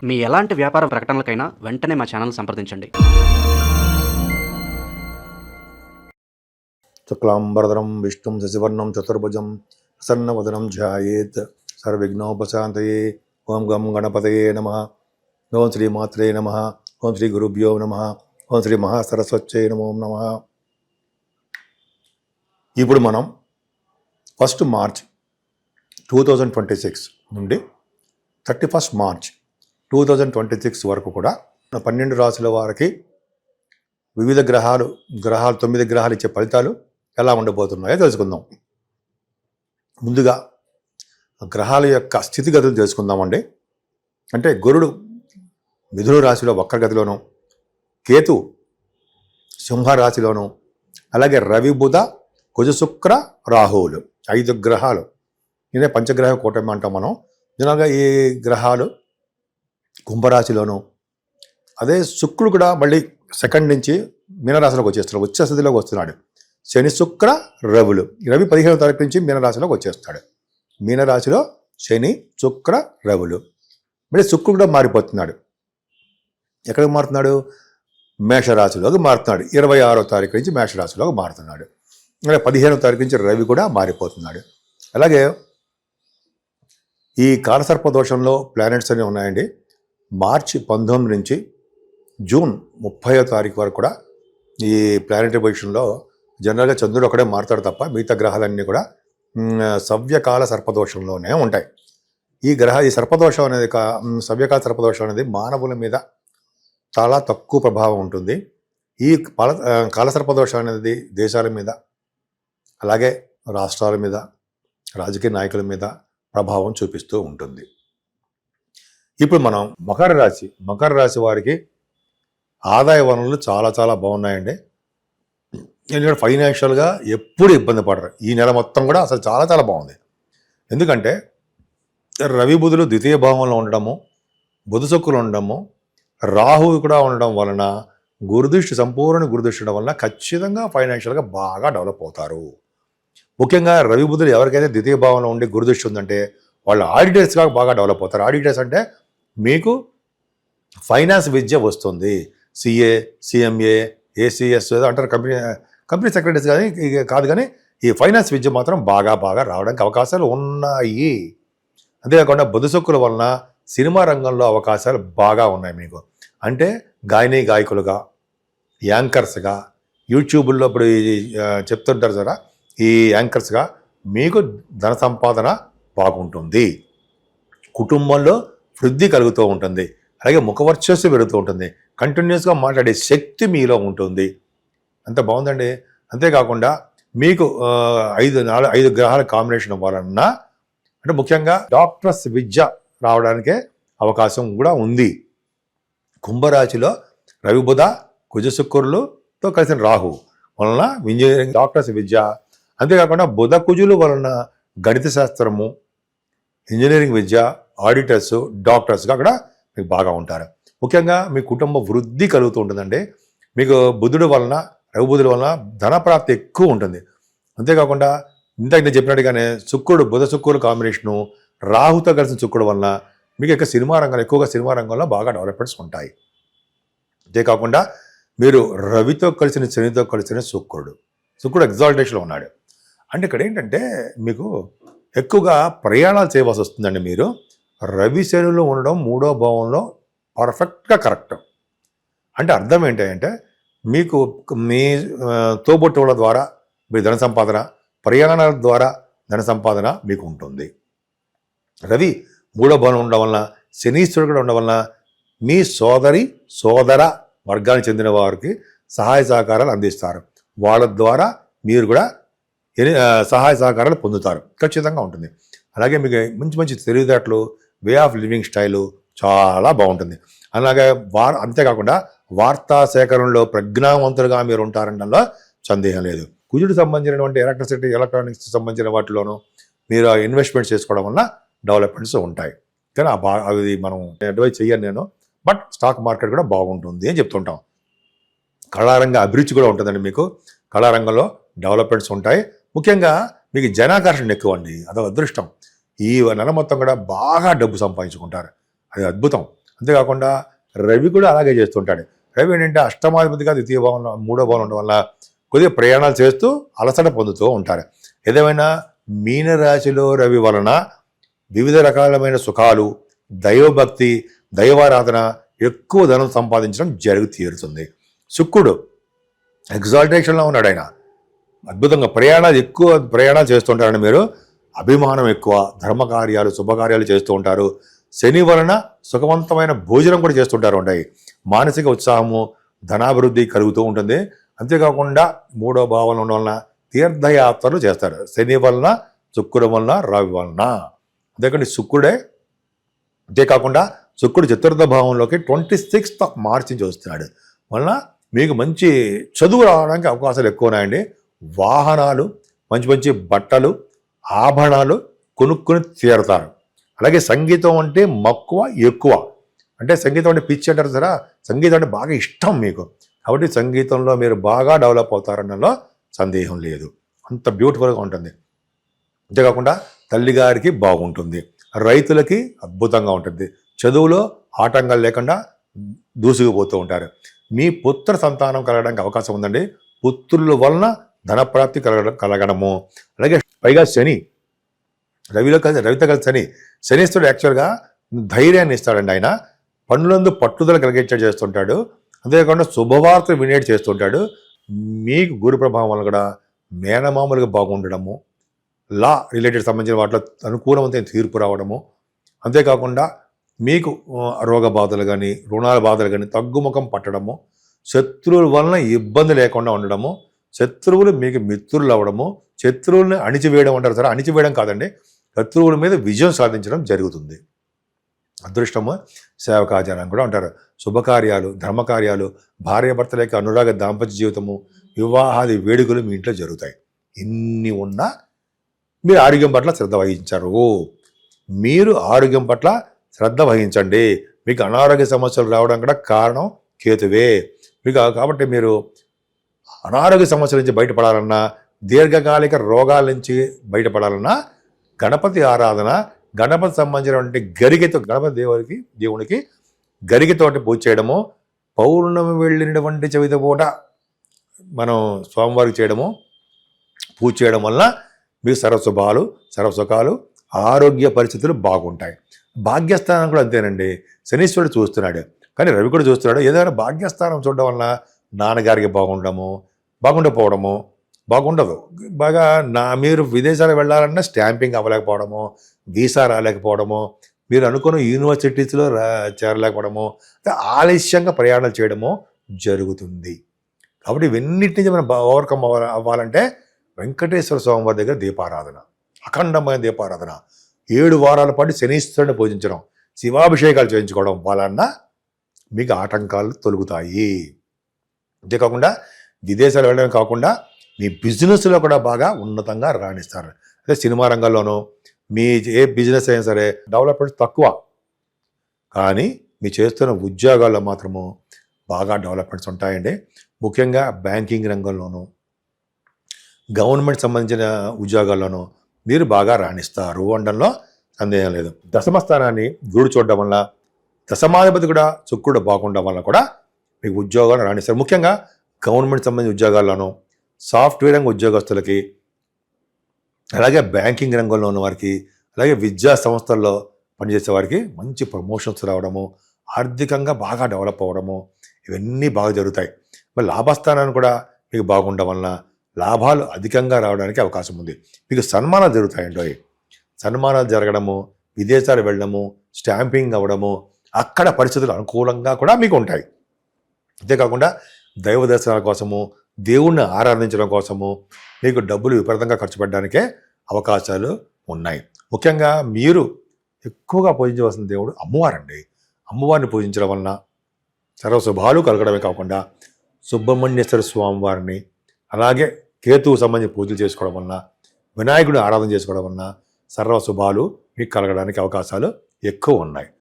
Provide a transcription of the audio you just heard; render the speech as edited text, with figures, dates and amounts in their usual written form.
మీ ఎలాంటి వ్యాపార ప్రకటనలకైనా వెంటనే మా ఛానల్ సంప్రదించండి. శుక్లాంబరధరం విష్ణుం శశివర్ణం చతుర్భుజం ప్రసన్నవదనం ధ్యాయేత్ సర్వవిఘ్నోపశాంతయే. ఓం గం గణపతయే నమః. ఓం శ్రీ మాత్రే నమః. ఓం శ్రీ గురుభ్యో నమః. ఓం శ్రీ మహాసరస్వత్యై నమో నమః. ఇప్పుడు మనం 1 మార్చ్ 2026 నుండి 31 మార్చ్ 2026 వరకు కూడా 12 రాశుల వారికి వివిధ గ్రహాలు 9 గ్రహాలు ఇచ్చే ఫలితాలు ఎలా ఉండబోతున్నాయో తెలుసుకుందాం. ముందుగా గ్రహాల యొక్క స్థితిగతులు తెలుసుకుందామండి. అంటే గురుడు మిథున రాశిలో వక్రగతిలోను, కేతు సింహరాశిలోను, అలాగే రవి బుధ కుజ శుక్ర రాహువులు 5 గ్రహాలు. ఇదే పంచగ్రహ కూటమి అంటాం మనం. జనరల్గా ఈ గ్రహాలు కుంభరాశిలోను, అదే శుక్రుడు కూడా మళ్ళీ సెకండ్ నుంచి మీనరాశిలోకి వచ్చేస్తున్నాడు, ఉచ్చ స్థితిలోకి వస్తున్నాడు. శని శుక్ర రవులు. రవి 15వ తారీఖు నుంచి మీనరాశిలోకి వచ్చేస్తాడు. మీనరాశిలో శని శుక్ర రవులు. మళ్ళీ శుక్రుడు కూడా మారిపోతున్నాడు. ఎక్కడికి మారుతున్నాడు? మేషరాశిలోకి మారుతున్నాడు. 26వ తారీఖు నుంచి మేషరాశిలోకి మారుతున్నాడు. అలాగే 15వ తారీఖు నుంచి రవి కూడా మారిపోతున్నాడు. అలాగే ఈ కాలసర్ప దోషంలో ప్లానెట్స్ అనేవి ఉన్నాయండి. మార్చి 19 నుంచి జూన్ 30వ తారీఖు వరకు కూడా ఈ ప్లానెటరీ పొజిషన్లో జనరల్గా చంద్రుడు ఒకడే మారుతాడు తప్ప మిగతా గ్రహాలన్నీ కూడా సవ్యకాల సర్పదోషంలోనే ఉంటాయి. ఈ సర్పదోషం అనేది సవ్యకాల సర్పదోషం అనేది మానవుల మీద చాలా తక్కువ ప్రభావం ఉంటుంది. ఈ కాలసర్పదోషం అనేది దేశాల మీద, అలాగే రాష్ట్రాల మీద, రాజకీయ నాయకుల మీద ప్రభావం చూపిస్తూ ఉంటుంది. ఇప్పుడు మనం మకర రాశి వారికి ఆదాయ వనరులు చాలా చాలా బాగున్నాయండి. ఎందుకంటే ఫైనాన్షియల్గా ఎప్పుడు ఇబ్బంది పడరు. ఈ నెల మొత్తం కూడా అసలు చాలా చాలా బాగుంది. ఎందుకంటే రవి బుధులు ద్వితీయ భావంలో ఉండడము, బుధ శుక్రులు ఉండడము, రాహువు కూడా ఉండడం వలన సంపూర్ణ గురుదృష్టి ఉండడం వలన ఖచ్చితంగా ఫైనాన్షియల్గా బాగా డెవలప్ అవుతారు. ముఖ్యంగా రవి బుధులు ఎవరికైతే ద్వితీయ భావంలో ఉండి గురుదృష్టి ఉందంటే వాళ్ళు ఆడిటర్స్గా బాగా డెవలప్ అవుతారు. ఆడిటర్స్ అంటే మీకు ఫైనాన్స్ విద్య వస్తుంది. సిఏ, సిఎంఏ, ఏసీఎస్ అంటారు, కంపెనీ సెక్రటరీస్ కాదు కానీ ఈ ఫైనాన్స్ విద్య మాత్రం బాగా రావడానికి అవకాశాలు ఉన్నాయి. అంతేకాకుండా బుధ శుక్రుల వలన సినిమా రంగంలో అవకాశాలు బాగా ఉన్నాయి మీకు. అంటే గాయకులుగా, యాంకర్స్గా, యూట్యూబ్లో ఇప్పుడు చెప్తుంటారు కదా, ఈ యాంకర్స్గా మీకు ధన సంపాదన బాగుంటుంది. కుటుంబంలో వృద్ధి కలుగుతూ ఉంటుంది. అలాగే ముఖవర్చస్సు పెరుగుతూ ఉంటుంది. కంటిన్యూస్గా మాట్లాడే శక్తి మీలో ఉంటుంది. అంత బాగుందండి. అంతేకాకుండా మీకు 5 గ్రహాల కాంబినేషన్ వలన అంటే ముఖ్యంగా డాక్టర్స్ విద్య రావడానికే అవకాశం కూడా ఉంది. కుంభరాశిలో రవి బుధ కుజ శుక్రులతో కలిసిన రాహు వలన ఇంజనీరింగ్ డాక్టర్స్ విద్య, అంతేకాకుండా బుధ కుజులు వలన గణిత శాస్త్రము, ఇంజనీరింగ్ విద్య, ఆడిటర్స్, డాక్టర్స్గా కూడా మీకు బాగా ఉంటారు. ముఖ్యంగా మీ కుటుంబ వృద్ధి కలుగుతూ ఉంటుందండి. మీకు రవి బుధుల వలన ధనప్రాప్తి ఎక్కువ ఉంటుంది. అంతేకాకుండా ఇంతకు నేను చెప్పినట్టుగానే బుధ శుక్రుడు కాంబినేషను రాహుతో కలిసిన శుక్రుడు వలన మీకు ఎక్కువగా సినిమా రంగంలో బాగా డెవలప్మెంట్స్ ఉంటాయి. అంతేకాకుండా మీరు రవితో కలిసిన శనితో కలిసిన శుక్రుడు ఎగ్జాల్టేషన్లో ఉన్నాడు. అంటే ఇక్కడ ఏంటంటే మీకు ఎక్కువగా ప్రయాణాలు చేయవలసి వస్తుందండి. మీరు రవి శనులు ఉండడం 3వ భావంలో పర్ఫెక్ట్గా కరెక్ట్. అంటే అర్థం ఏంటంటే మీకు మీ తోబుట్టువుల ద్వారా మీ ధన సంపాదన, ప్రయాణాల ద్వారా ధన సంపాదన మీకు ఉంటుంది. రవి 3వ భావం ఉండడం వలన, శనీశ్వరుడు కూడా ఉండడం వలన మీ సోదర వర్గానికి చెందిన వారికి సహాయ సహకారాలు అందిస్తారు. వాళ్ళ ద్వారా మీరు కూడా సహాయ సహకారాలు పొందుతారు. ఖచ్చితంగా ఉంటుంది. అలాగే మీకు మంచి తెలివితేటలు, వే ఆఫ్ లివింగ్ స్టైలు చాలా బాగుంటుంది. అలాగే అంతేకాకుండా వార్తా సేకరణలో ప్రజ్ఞావంతులుగా మీరు ఉంటారనడంలో సందేహం లేదు. కుజుడు సంబంధించినటువంటి ఎలక్ట్రానిక్స్ సంబంధించిన వాటిలోనూ మీరు ఇన్వెస్ట్మెంట్స్ చేసుకోవడం వల్ల డెవలప్మెంట్స్ ఉంటాయి. కానీ అది మనం అడ్వైజ్ చెయ్యను నేను. బట్ స్టాక్ మార్కెట్ కూడా బాగుంటుంది అని చెప్తుంటాం. కళారంగ అభిరుచి కూడా ఉంటుందండి. మీకు కళారంగంలో డెవలప్మెంట్స్ ఉంటాయి. ముఖ్యంగా మీకు జనాకర్షణ ఎక్కువ అండి. అదొక అదృష్టం. ఈ నెల మొత్తం కూడా బాగా డబ్బు సంపాదించుకుంటారు. అది అద్భుతం. అంతేకాకుండా రవి కూడా అలాగే చేస్తుంటాడు. రవి ఏంటంటే అష్టమాధిపతిగా ద్వితీయ భావంలో 3వ భావంలో ఉండడం వల్ల కొద్దిగా ప్రయాణాలు చేస్తూ అలసట పొందుతూ ఉంటారు. ఏదేమైనా మీనరాశిలో రవి వలన వివిధ రకాలమైన సుఖాలు, దైవభక్తి, దైవారాధన, ఎక్కువ ధనం సంపాదించడం జరిగి తీరుతుంది. శుక్రుడు ఎగ్జాల్టేషన్లో ఉన్నాడు. ఆయన అద్భుతంగా ఎక్కువ ప్రయాణాలు చేస్తుంటారని మీరు అభిమానం ఎక్కువ, ధర్మకార్యాలు, శుభకార్యాలు చేస్తూ ఉంటారు. శని వలన సుఖవంతమైన భోజనం కూడా చేస్తుంటారు. ఉంటాయి మానసిక ఉత్సాహము, ధనాభివృద్ధి కలుగుతూ ఉంటుంది. అంతేకాకుండా 3వ భావంలో ఉండడం వలన తీర్థయాత్రలు చేస్తారు. శని వలన, శుక్రుడు వలన, రవి వలన. అంతేకాకుండా శుక్రుడే అంతేకాకుండా శుక్రుడు చతుర్థ భావంలోకి 26th మార్చి నుంచి వస్తున్నాడు. వలన మీకు మంచి చదువు రావడానికి అవకాశాలు ఎక్కువ ఉన్నాయండి. వాహనాలు, మంచి మంచి బట్టలు, ఆభరణాలు కొనుక్కొని తీరుతారు. అలాగే సంగీతం అంటే మక్కువ ఎక్కువ, అంటే సంగీతం అంటే పిచ్చి అంటారు సరే, సంగీతం అంటే బాగా ఇష్టం మీకు. కాబట్టి సంగీతంలో మీరు బాగా డెవలప్ అవుతారనలో సందేహం లేదు. అంత బ్యూటిఫుల్గా ఉంటుంది. అంతేకాకుండా తల్లిగారికి బాగుంటుంది, రైతులకి అద్భుతంగా ఉంటుంది. చదువులో ఆటంకాలు లేకుండా దూసుకుపోతూ ఉంటారు. మీ పుత్ర సంతానం కలగడానికి అవకాశం ఉందండి. పుత్రుల వలన ధనప్రాప్తి కలగడము. అలాగే పైగా శని రవితో కలిసి శనిస్తుడు యాక్చువల్గా ధైర్యాన్ని ఇస్తాడండి. ఆయన పనులందు పట్టుదల కలిగేటట్టు చేస్తుంటాడు. అంతేకాకుండా శుభవార్తలు వినేట్ చేస్తుంటాడు. మీకు గురు ప్రభావం వల్ల కూడా మేనమామలుగా బాగుండడము, లా రిలేటెడ్ సంబంధించిన వాటిలో అనుకూలమైన తీర్పు రావడము, అంతేకాకుండా మీకు రోగ బాధలు కానీ, రుణాల బాధలు కానీ తగ్గుముఖం పట్టడము, శత్రువుల వలన ఇబ్బంది లేకుండా ఉండడము, శత్రువులు మీకు మిత్రులు అవ్వడము, శత్రువుల్ని అణిచివేయడం అంటారు సరే, అణిచివేయడం కాదండి, శత్రువుల మీద విజయం సాధించడం జరుగుతుంది. అదృష్టము, సేవకాచారం కూడా అంటారు. శుభకార్యాలు, ధర్మకార్యాలు, భార్యాభర్తల యొక్క అనురాగ దాంపత్య జీవితము, వివాహాది వేడుకలు మీ ఇంట్లో జరుగుతాయి. ఇన్ని ఉన్నా మీరు ఆరోగ్యం పట్ల శ్రద్ధ వహించరు. మీరు ఆరోగ్యం పట్ల శ్రద్ధ వహించండి. మీకు అనారోగ్య సమస్యలు రావడం కూడా కారణం కేతువే. మీకు కాబట్టి మీరు అనారోగ్య సమస్యల నుంచి బయటపడాలన్నా, దీర్ఘకాలిక రోగాల నుంచి బయటపడాలన్నా గణపతి ఆరాధన, గణపతి సంబంధించినటువంటి గరికెతో, గణపతి దేవునికి గరికెతోటి పూజ చేయడము, పౌర్ణమి వెళ్ళినటువంటి చవితి పూట మనం స్వామివారికి చేయడము, పూజ చేయడం వల్ల మీకు సర్వశుభాలు, సర్వసుఖాలు, ఆరోగ్య పరిస్థితులు బాగుంటాయి. భాగ్యస్థానం కూడా అంతేనండి. శనీశ్వరుడు చూస్తున్నాడు, కానీ రవి కూడా చూస్తున్నాడు. ఏదైనా భాగ్యస్థానం చూడడం వల్ల నాన్నగారికి బాగుండము, బాగుండకపోవడము, బాగుండదు. బాగా మీరు విదేశాలకు వెళ్ళాలన్నా స్టాంపింగ్ అవ్వలేకపోవడము, వీసా రాలేకపోవడము, మీరు అనుకున్న యూనివర్సిటీస్లో చేరలేకపోవడము, ఆలస్యంగా ప్రయాణాలు చేయడము జరుగుతుంది. కాబట్టి ఇవన్నిటి నుంచి మనం ఓవర్కమ్ అవ్వాలంటే వెంకటేశ్వర స్వామి వారి దగ్గర దీపారాధన, అఖండమైన దీపారాధన, 7 వారాల పాటు శనీశ్వరుని పూజించడం, శివాభిషేకాలు చేయించుకోవడం వలన మీకు ఆటంకాలు తొలుగుతాయి. అంతేకాకుండా విదేశాలు వెళ్ళడం కాకుండా మీ బిజినెస్లో కూడా బాగా ఉన్నతంగా రాణిస్తారు. అదే సినిమా రంగంలోనూ మీ ఏ బిజినెస్ అయినా సరే డెవలప్మెంట్ తక్కువ, కానీ మీ చేస్తున్న ఉద్యోగాల్లో మాత్రము బాగా డెవలప్మెంట్స్ ఉంటాయండి. ముఖ్యంగా బ్యాంకింగ్ రంగంలోనూ, గవర్నమెంట్ సంబంధించిన ఉద్యోగాల్లోనూ మీరు బాగా రాణిస్తారు అనడంలో సందేహం లేదు. దశమ స్థానాన్ని గురుడు చూడడం వల్ల, దశమాధిపతి కూడా శుక్రుడు బాగుండడం వల్ల కూడా మీకు ఉద్యోగాలు రాణిస్తారు. ముఖ్యంగా గవర్నమెంట్ సంబంధించిన ఉద్యోగాల్లోనూ, సాఫ్ట్వేర్ రంగ ఉద్యోగస్తులకి, అలాగే బ్యాంకింగ్ రంగంలో ఉన్న వారికి, అలాగే విద్యా సంస్థల్లో పనిచేసే వారికి మంచి ప్రమోషన్స్ రావడము, ఆర్థికంగా బాగా డెవలప్ అవ్వడము, ఇవన్నీ బాగా జరుగుతాయి. మరి లాభస్థానాన్ని కూడా మీకు బాగుండడం వలన లాభాలు అధికంగా రావడానికి అవకాశం ఉంది. మీకు సన్మానాలు జరుగుతాయండి. సన్మానాలు జరగడము, విదేశాలు వెళ్ళడము, స్టాంపింగ్ అవ్వడము, అక్కడ పరిస్థితులు అనుకూలంగా కూడా మీకు ఉంటాయి. అంతేకాకుండా దైవ దర్శనాల కోసము, దేవుణ్ణి ఆరాధించడం కోసము మీకు డబ్బులు విపరీతంగా ఖర్చు పెట్టడానికే అవకాశాలు ఉన్నాయి. ముఖ్యంగా మీరు ఎక్కువగా పూజించవలసిన దేవుడు అమ్మవారండి. అమ్మవారిని పూజించడం వలన సర్వశుభాలు కలగడమే కాకుండా సుబ్రహ్మణ్యేశ్వర స్వామి వారిని, అలాగే కేతువు సంబంధించి పూజలు చేసుకోవడం వలన, వినాయకుడిని ఆరాధన చేసుకోవడం వలన సర్వశుభాలు మీకు కలగడానికి అవకాశాలు ఎక్కువ ఉన్నాయి.